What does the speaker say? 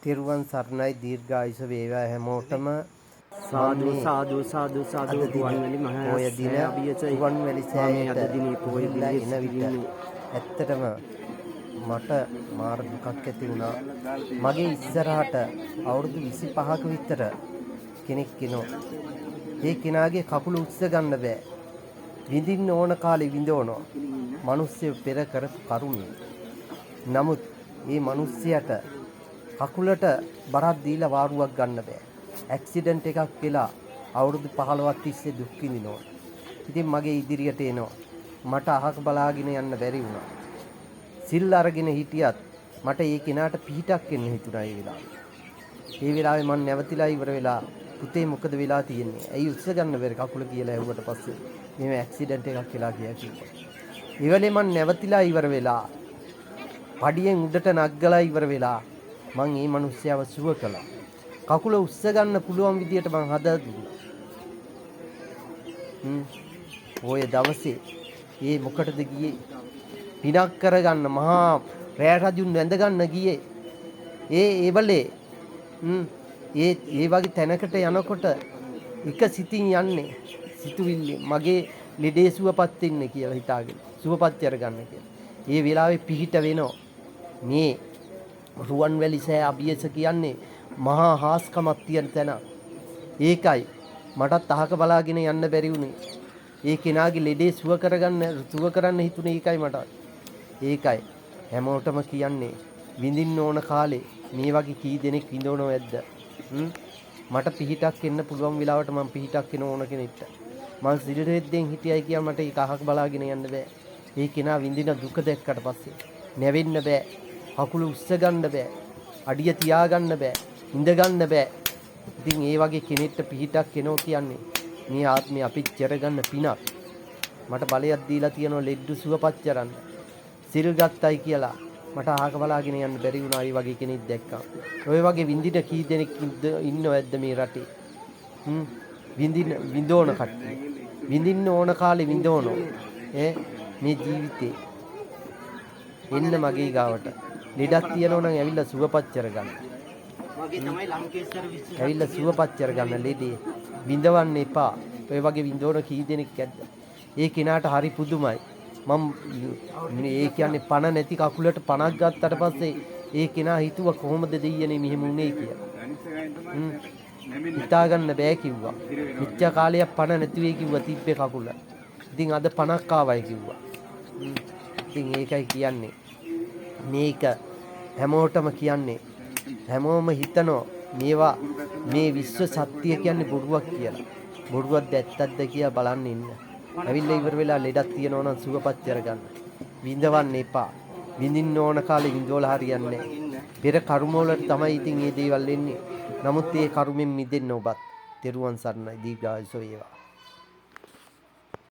තෙරුවන් සරණයි දීර්ඝායුෂ වේවා හැමෝටම. සාදු සාදු සාදු සාදු රුවන්වැලි පොය දින රුවන්වැලි සෑයට ගිහිල්ලා එන විට ඇත්තටම මට මාර දුකක් ඇති වුණා. මගේ ඉස්සරහට අවුරුදු 25ක විතර කෙනෙක් කෙනෝ. ඒ කෙනාගේ කකුල උස්ස ගන්න බෑ. විඳින්න ඕන කාලේ විඳවනවා. මිනිස්සු පෙර කරපු කරුණේ. නමුත් මේ මිනිස්සයාට කකුලට බරක් දීලා වාරුවක් ගන්න බෑ. ඇක්සිඩන්ට් එකක් වෙලා අවුරුදු 15ක් තිස්සේ දුක් විඳිනවා. ඉතින් මගේ ඉදිරියට එනවා. මට අහක බලාගෙන යන්න බැරි වුණා. සිල් අරගෙන හිටියත් මට ඒ කෙනාට පිහිටක් එන්න හිතුණා ඒ වෙලාවේ. ඒ වෙලාවේ මම නැවතිලා ඉවර වෙලා පුතේ මොකද වෙලා තියෙන්නේ? ඇයි උස්ස ගන්න බැරි කකුල කියලා ඇහුවට පස්සේ මේ ඇක්සිඩන්ට් එකක් වෙලා කියලා කිව්වා. ඒ වෙලේ මම නැවතිලා ඉවර වෙලා පඩියෙන් උඩට නග්ගලා ඉවර වෙලා මං මේ මිනිස්සයව සුව කළා. කකුල උස්ස ගන්න පුළුවන් විදියට මං හදා දුන්නා. ඔය දවසේ ඒ මොකටද ගියේ? පිනක් කරගන්න මහා රෑ රජුන් වැඳ ගන්න ගියේ. ඒ වෙලේ ඒ වගේ තැනකට යනකොට එක සිතින් යන්නේ සිතුවිල්ල මගේ ලෙඩේ සුවපත් වෙන්න කියලා හිතාගෙන සුවපත් කරගන්න කියලා. ඒ වෙලාවේ පිහිට වෙනවා. මේ රුවන්වැලි සෑ අභියස කියන්නේ මහා හාස්කමක් තියෙන තැන. ඒකයි මටත් අහක බලාගෙන යන්න බැරි වුණේ. ඒ කෙනාගේ ලෙඩේ සුව කරන්න හිතුනේ ඒකයි මට. ඒකයි හැමෝටම කියන්නේ විඳින්න ඕන කාලේ මේ වගේ කී දෙනෙක් විඳවනව ඇද්ද? මට පිහිටක් එන්න පුළුවන් වෙලාවට මම පිහිටක් එන ඕන කෙනෙක්ට. මං සිල්රෙද්දෙන් හිටියයි කියලා මට ඒක අහක බලාගෙන යන්න බෑ. ඒ කෙනා විඳින දුක දැක්කට පස්සේ නැවෙන්න බෑ. කකුල උස්ස ගන්න බෑ. අඩිය තියා ගන්න බෑ. ඉඳ ගන්න බෑ. ඉතින් ඒ වගේ කෙනෙක්ට පිහිටක් එනෝ කියන්නේ මේ ආත්මේ අපි චරගන්න පිනක්. මට බලයක් දීලා තියනවා ලෙඩ්ඩු සුවපත් කරන්න. සිල් ගත්තයි කියලා මට අහක බලාගෙන යන්න බැරි වුණා. ඒ වගේ කෙනෙක් දැක්කා. ඔය වගේ විඳින කී දෙනෙක් ඉන්නව ඇද්ද මේ රටේ? විඳෝන කට්ටිය. විඳින්න ඕන කාලේ විඳෝනෝ. මේ ජීවිතේ එන්න මගේ ගාවට. ලෙඩක් තියනවා නම් ඇවිල්ලා සුවපත් කරගන්න. ඇවිල්ලා සුවපත් කරගන්න ලෙඩේ. විඳවන්න එපා. ඔය වගේ විඳෝන කී දෙනෙක් ඇද්ද? ඒ කෙනාට හරි පුදුමයි. මම ඒ කියන්නේ පණ නැති කකුලට පණක් ගත්තට පස්සේ ඒ කෙනා හිතුවා කොහොමද දෙයියනේ මෙහෙම උනේ කියලා. හිතා ගන්න බෑ කිව්වා. මිච්ඡා කාලයක් පණ නැති වෙයි කිව්වා තිබ්බේ කකුල. ඉතින් අද පණක් ආවයි කිව්වා. ඉතින් ඒකයි කියන්නේ. මේක හැමෝටම කියන්නේ හැමෝම හිතනවා මේවා මේ විශ්ව සත්‍ය කියන්නේ බොරුවක් කියලා. බොරුවක්ද ඇත්තක්ද කියලා බලන්න ඉන්න. ඇවිල්ලා ඉවර වෙලා ලෙඩක් තියෙනවා නම් සුවපත් කරගන්න. විඳවන්න එපා. විඳින්න ඕන කාලේ විඳවලා හරියන්නේ නැහැ. පෙර කර්ම වලට තමයි ඉතින් මේ දේවල් එන්නේ. නමුත් මේ කර්මෙන් මිදෙන්න ඔබත්. තෙරුවන් සරණයි දීර්ඝායුෂ වේවා.